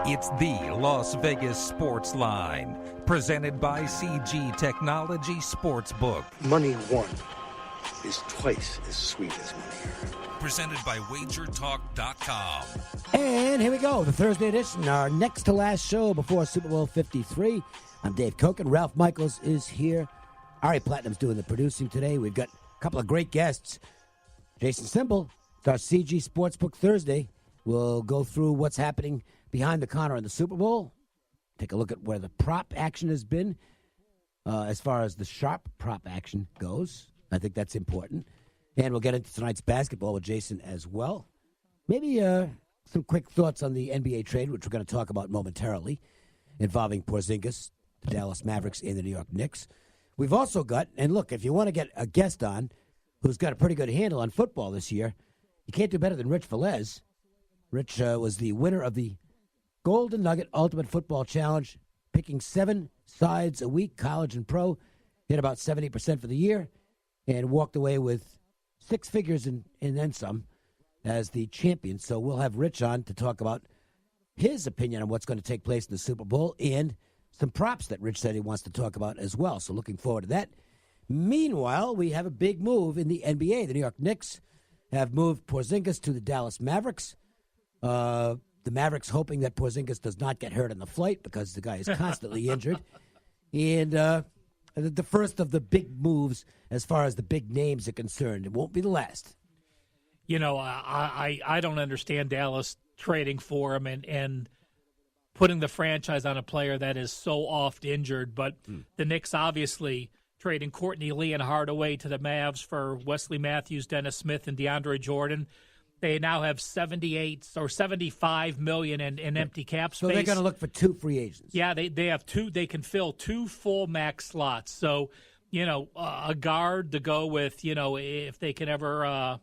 It's the Las Vegas Sportsline, presented by CG Technology Sportsbook. Money won is twice as sweet as money earned. Presented by WagerTalk.com. And here we go, the Thursday edition, our next to last show before Super Bowl 53. I'm Dave Cokin. Ralph Michaels is here. Ari Platinum's doing the producing today. We've got a couple of great guests. Jason Simbal, it's our CG Sportsbook Thursday. We'll go through what's happening behind the counter in the Super Bowl. Take a look at where the prop action has been as far as the sharp prop action goes. I think that's important. And we'll get into tonight's basketball with Jason as well. Maybe some quick thoughts on the NBA trade, which we're going to talk about momentarily, involving Porzingis, the Dallas Mavericks, and the New York Knicks. We've also got, and look, if you want to get a guest on who's got a pretty good handle on football this year, you can't do better than Rich Velez. Rich was the winner of the Golden Nugget Ultimate Football Challenge, picking 7 sides a week, college and pro, hit about 70% for the year, and walked away with 6 figures and then some as the champion. So we'll have Rich on to talk about his opinion on what's going to take place in the Super Bowl and some props that Rich said he wants to talk about as well. So looking forward to that. Meanwhile, we have a big move in the NBA. The New York Knicks have moved Porzingis to the Dallas Mavericks. The Mavericks hoping that Porzingis does not get hurt on the flight because the guy is constantly injured. And the first of the big moves as far as the big names are concerned. It won't be the last. You know, I don't understand Dallas trading for him and putting the franchise on a player that is so oft injured. But the Knicks obviously trading Courtney Lee and Hardaway to the Mavs for Wesley Matthews, Dennis Smith, and DeAndre Jordan. They now have 78 or 75 million in empty cap space. So they're going to look for 2 free agents. Yeah, they have 2. They can fill 2 full max slots. So, you know, a guard to go with. You know, if they can ever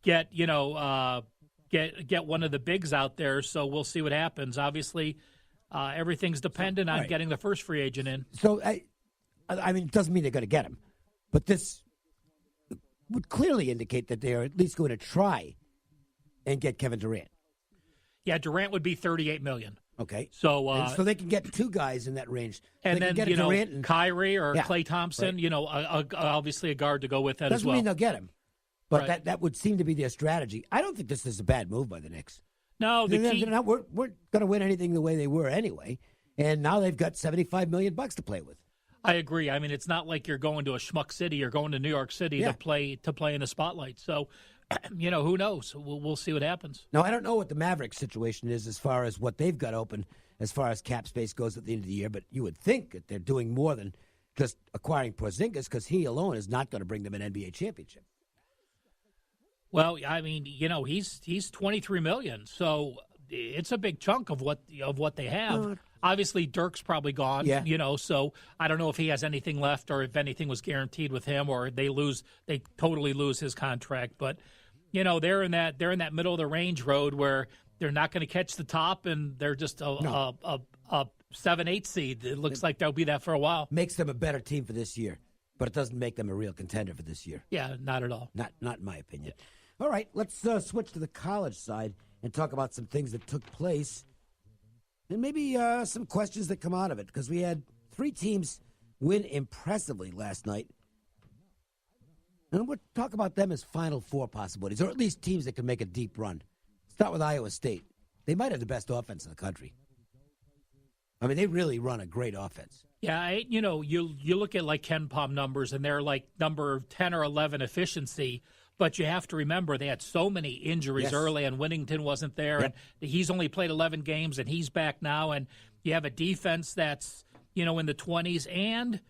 get one of the bigs out there. So we'll see what happens. Obviously, everything's dependent on getting the first free agent in. So I mean, it doesn't mean they're going to get him, but this would clearly indicate that they are at least going to try and get Kevin Durant. Yeah, Durant would be $38 million. Okay. So so they can get 2 guys in that range. And they then, get Durant and Kyrie or Klay Thompson, right. Obviously a guard to go with that Doesn't as well. Doesn't mean they'll get him, but right. that would seem to be their strategy. I don't think this is a bad move by the Knicks. No, we're going to win anything the way they were anyway, and now they've got $75 million to play with. I agree. I mean, it's not like you're going to a schmuck city or going to New York City to play in the spotlight. So, who knows? We'll see what happens. Now, I don't know what the Mavericks situation is as far as what they've got open as far as cap space goes at the end of the year, but you would think that they're doing more than just acquiring Porzingis because he alone is not going to bring them an NBA championship. Well, I mean, he's $23 million, so it's a big chunk of what they have. Obviously, Dirk's probably gone, so I don't know if he has anything left or if anything was guaranteed with him or they totally lose his contract. But, they're in that middle of the range road where they're not going to catch the top and they're just a 7-8 seed. It looks like they'll be that for a while. Makes them a better team for this year, but it doesn't make them a real contender for this year. Yeah, not at all. Not in my opinion. All right, let's switch to the college side and talk about some things that took place. And maybe some questions that come out of it, because we had 3 teams win impressively last night. And we'll talk about them as Final Four possibilities, or at least teams that can make a deep run. Start with Iowa State. They might have the best offense in the country. I mean, they really run a great offense. Yeah, you look at like Ken Pom numbers, and they're like number 10 or 11 efficiency. But you have to remember they had so many injuries early, and Winnington wasn't there, and he's only played 11 games, and he's back now. And you have a defense that's in the 20s, and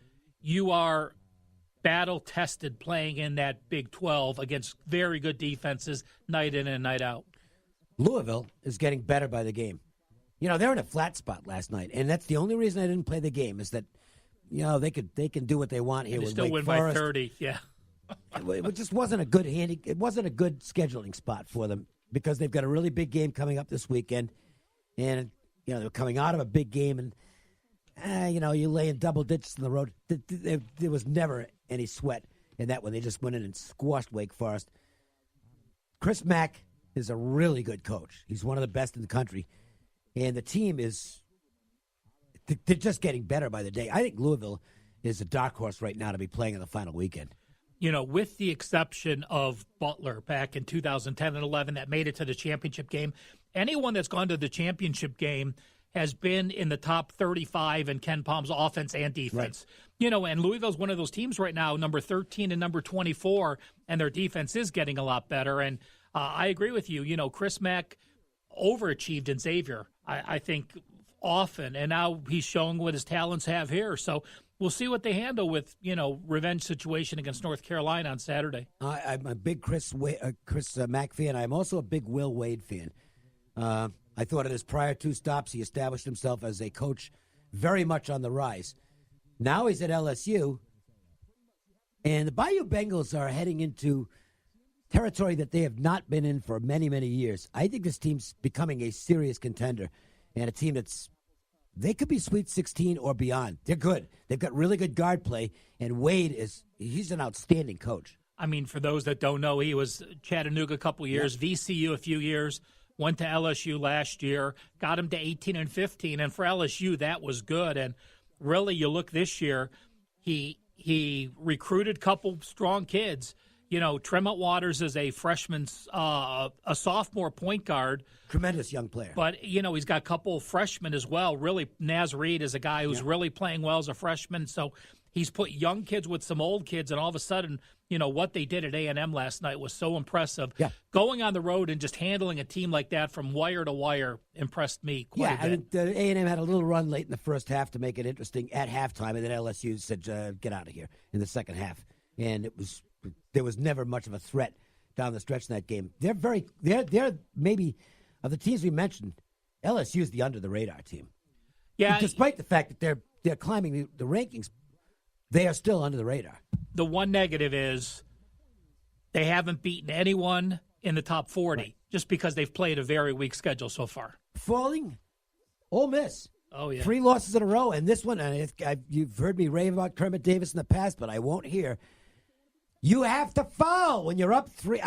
you are battle-tested playing in that Big 12 against very good defenses night in and night out. Louisville is getting better by the game. They're in a flat spot last night, and that's the only reason I didn't play the game is that they can do what they want here. And they with still Wake win Forest. by 30, yeah. It just wasn't a good It wasn't a good scheduling spot for them because they've got a really big game coming up this weekend, and they're coming out of a big game, and you lay in double digits in the road. There was never any sweat in that one. They just went in and squashed Wake Forest. Chris Mack is a really good coach. He's one of the best in the country. And the team is, they're just getting better by the day. I think Louisville is a dark horse right now to be playing in the final weekend. With the exception of Butler back in 2010 and 11 that made it to the championship game, anyone that's gone to the championship game has been in the top 35 in Ken Palm's offense and defense. Right. And Louisville's one of those teams right now, number 13 and number 24, and their defense is getting a lot better. And I agree with you. Chris Mack overachieved in Xavier, I think, often, and now he's showing what his talents have here. So we'll see what they handle with, revenge situation against North Carolina on Saturday. I'm a big Chris Mack fan. I'm also a big Will Wade fan. I thought in his prior 2 stops, he established himself as a coach very much on the rise. Now he's at LSU, and the Bayou Bengals are heading into territory that they have not been in for many, many years. I think this team's becoming a serious contender and a team they could be Sweet 16 or beyond. They're good. They've got really good guard play, and Wade he's an outstanding coach. I mean, for those that don't know, he was Chattanooga a couple years, VCU a few years, went to LSU last year, got him to 18 and 15, and for LSU, that was good. And really, you look this year, he recruited a couple strong kids. Tremont Waters is a freshman, a sophomore point guard. Tremendous young player. But, he's got a couple freshmen as well. Really, Naz Reid is a guy who's really playing well as a freshman. So he's put young kids with some old kids, and all of a sudden, what they did at A&M last night was so impressive. Yeah. Going on the road and just handling a team like that from wire to wire impressed me quite a bit. Yeah, A&M had a little run late in the first half to make it interesting at halftime, and then LSU said, get out of here in the second half. And there was never much of a threat down the stretch in that game. They're maybe, of the teams we mentioned, LSU is the under-the-radar team. Yeah. Despite the fact that they're climbing the rankings, they are still under the radar. The one negative is they haven't beaten anyone in the top 40 just because they've played a very weak schedule so far. Falling, Ole Miss. Oh, yeah. 3 losses in a row, and this one, you've heard me rave about Kermit Davis in the past, but I won't hear. You have to foul when you're up 3.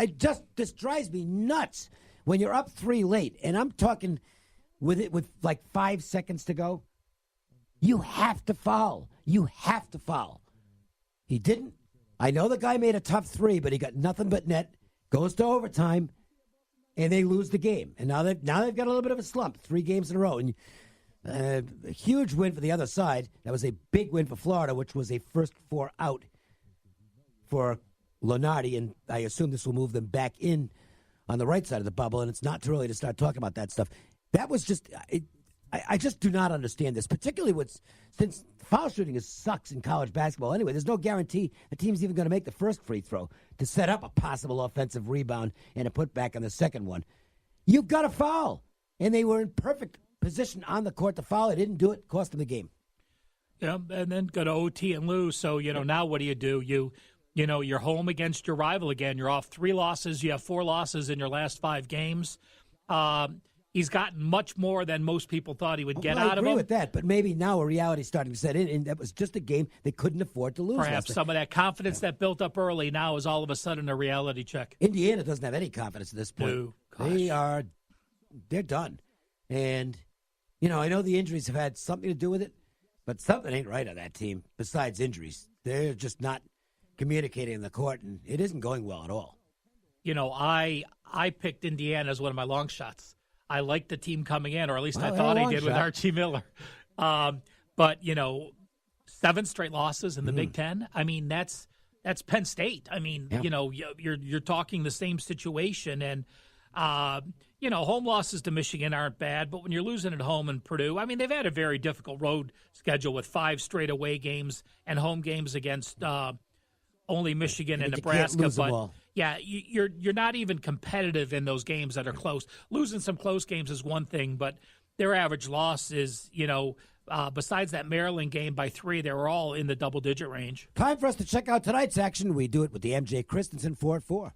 This drives me nuts when you're up 3 late, and I'm talking with like 5 seconds to go. You have to foul. You have to foul. He didn't. I know the guy made a tough 3, but he got nothing but net. Goes to overtime, and they lose the game. And now they've got a little bit of a slump. 3 games in a row, and a huge win for the other side. That was a big win for Florida, which was a first 4 out for Lunardi, and I assume this will move them back in on the right side of the bubble, and it's not too early to start talking about that stuff. That was just I just do not understand this, particularly since foul shooting sucks in college basketball anyway. There's no guarantee the team's even going to make the first free throw to set up a possible offensive rebound and a putback on the second one. You've got to foul, and they were in perfect position on the court to foul. They didn't do it, cost them the game. Yeah, and then go to OT and lose. So, now what do? You're home against your rival again. You're off 3 losses. You have 4 losses in your last 5 games. He's gotten much more than most people thought he would get out of him. I agree with that, but maybe now a reality starting to set in, and that was just a game they couldn't afford to lose. Perhaps some of that confidence that built up early now is all of a sudden a reality check. Indiana doesn't have any confidence at this point. No, they're done. And, I know the injuries have had something to do with it, but something ain't right on that team besides injuries. They're just not communicating in the court, and it isn't going well at all. I picked Indiana as one of my long shots. I liked the team coming in, or at least I thought I did with Archie Miller. But 7 straight losses in the Big Ten. I mean, that's Penn State. I mean, you're talking the same situation, and home losses to Michigan aren't bad, but when you're losing at home in Purdue, I mean, they've had a very difficult road schedule with 5 straight away games and home games against only Michigan and Nebraska, but you're not even competitive in those games that are close. Losing some close games is one thing, but their average loss is, besides that Maryland game by 3, they were all in the double-digit range. Time for us to check out tonight's action. We do it with the MJ Christensen 4-4.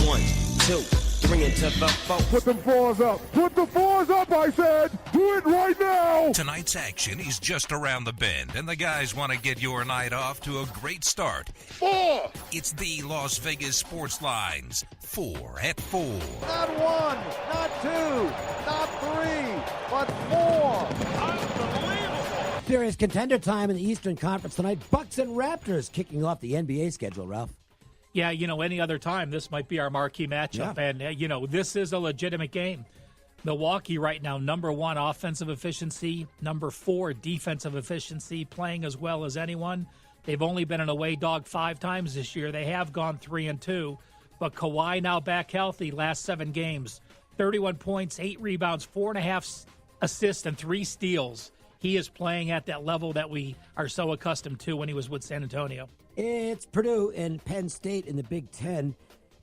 1, 2, 3 into the 4. Put them fours up. Put the fours up, I said. Do it right now. Tonight's action is just around the bend, and the guys want to get your night off to a great start. 4. It's the Las Vegas Sportsline's 4 at 4. Not 1, not 2, not 3, but 4. Unbelievable. Serious contender time in the Eastern Conference tonight. Bucks and Raptors kicking off the NBA schedule, Ralph. Yeah, any other time, this might be our marquee matchup. Yeah. And, this is a legitimate game. Milwaukee right now, number 1 offensive efficiency, number 4 defensive efficiency, playing as well as anyone. They've only been an away dog 5 times this year. They have gone 3-2. But Kawhi now back healthy, last 7 games. 31 points, 8 rebounds, 4.5 assists, and 3 steals. He is playing at that level that we are so accustomed to when he was with San Antonio. It's Purdue and Penn State in the Big Ten.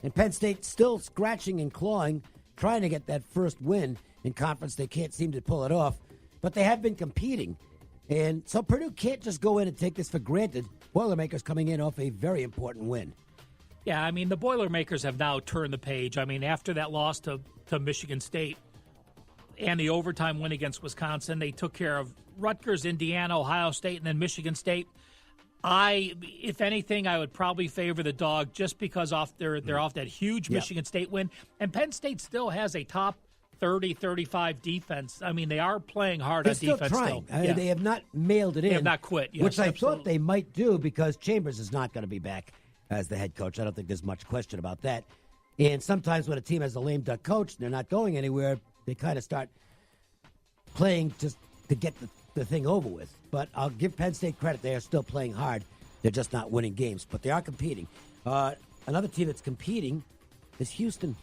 And Penn State still scratching and clawing, trying to get that first win in conference. They can't seem to pull it off. But they have been competing. And so Purdue can't just go in and take this for granted. Boilermakers coming in off a very important win. Yeah, the Boilermakers have now turned the page. After that loss to Michigan State and the overtime win against Wisconsin, they took care of Rutgers, Indiana, Ohio State, and then Michigan State. If anything, I would probably favor the dog just because they're off that huge Michigan State win. And Penn State still has a top 30, 35 defense. They are playing hard on defense. They're still trying. Yeah. They have not mailed it in. They have not quit. Yes, which I absolutely. thought they might do because Chambers is not going to be back as the head coach. I don't think there's much question about that. And sometimes when a team has a lame duck coach and they're not going anywhere, they kind of start playing just to get the thing over with. But I'll give Penn State credit. They are still playing hard. They're just not winning games, but they are competing. Another team that's competing is Houston,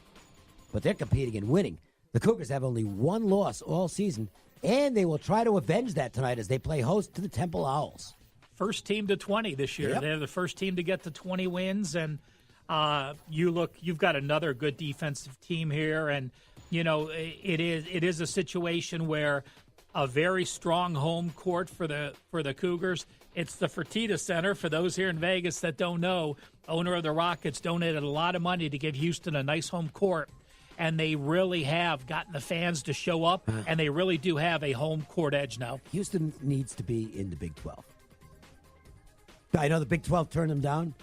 but they're competing and winning. The Cougars have only 1 loss all season, and they will try to avenge that tonight as they play host to the Temple Owls. First team to 20 this year. Yep. They're the first team to get to 20 wins, and you've got another good defensive team here, and it is a situation where a very strong home court for the Cougars. It's the Fertitta Center. For those here in Vegas that don't know, owner of the Rockets donated a lot of money to give Houston a nice home court, and they really have gotten the fans to show up, and they really do have a home court edge now. Houston needs to be in the Big 12. I know the Big 12 turned them down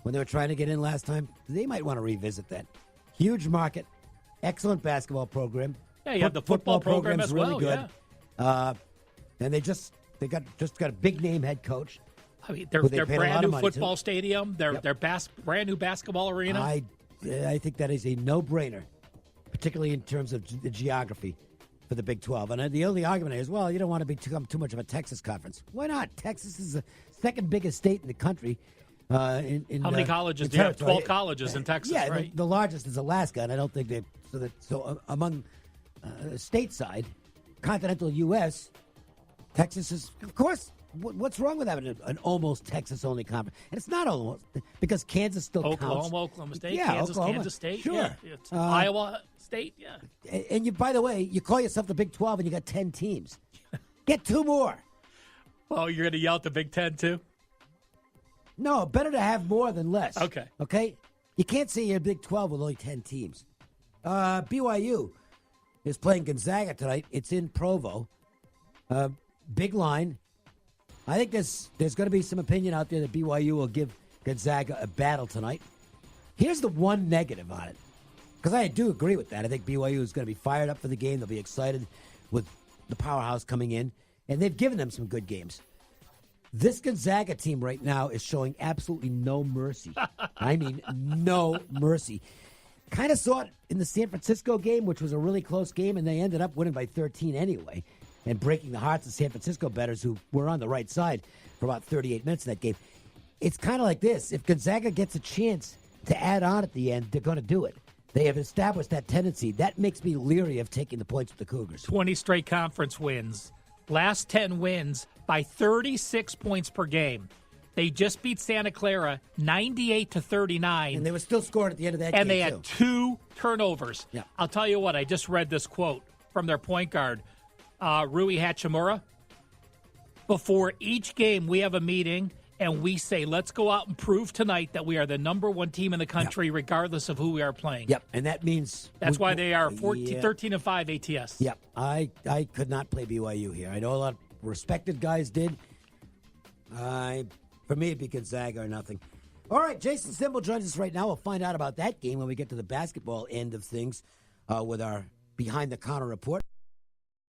when they were trying to get in last time. They might want to revisit that. Huge market, excellent basketball program. Yeah, you have the football program as well. Really good. Yeah. And they got a big name head coach. Their brand new football stadium, their brand new basketball arena. I think that is a no-brainer, particularly in terms of the geography for the Big 12. And the only argument is, well, you don't want to become too much of a Texas conference. Why not? Texas is the second biggest state in the country. How many colleges do you have? 12 colleges in Texas, right? The largest is Alaska, and I don't think among stateside, continental U.S., Texas is, of course. What's wrong with having an almost Texas-only conference? And it's not almost, because Kansas still counts. Oklahoma State, yeah, Kansas, Oklahoma. Kansas State, sure. Yeah. Iowa State, yeah. And you, by the way, you call yourself the Big 12 and you got 10 teams. Get 2 more. Well, you're going to yell at the Big 10 too? No, better to have more than less. Okay. You can't say you're Big 12 with only 10 teams. BYU is playing Gonzaga tonight. It's in Provo. Big line. I think there's going to be some opinion out there that BYU will give Gonzaga a battle tonight. Here's the one negative on it, because I do agree with that. I think BYU is going to be fired up for the game. They'll be excited with the powerhouse coming in, and they've given them some good games. This Gonzaga team right now is showing absolutely no mercy. I mean, no mercy. Kind of saw it in the San Francisco game, which was a really close game, and they ended up winning by 13 anyway, and breaking the hearts of San Francisco bettors who were on the right side for about 38 minutes in that game. It's kind of like this. If Gonzaga gets a chance to add on at the end, they're going to do it. They have established that tendency. That makes me leery of taking the points with the Cougars. 20 straight conference wins. Last 10 wins by 36 points per game. They just beat Santa Clara 98-39. And they were still scoring at the end of that game, and they had 2 turnovers. Yeah. I'll tell you what, I just read this quote from their point guard, Rui Hachimura. Before each game, we have a meeting, and we say, let's go out and prove tonight that we are the number one team in the country, regardless of who we are playing. Yep, and that means... That's why they are 13-5 ATS. Yep, I could not play BYU here. I know a lot of respected guys did. For me, it'd be Gonzaga or nothing. All right, Jason Simbal joins us right now. We'll find out about that game when we get to the basketball end of things with our Behind the Counter report.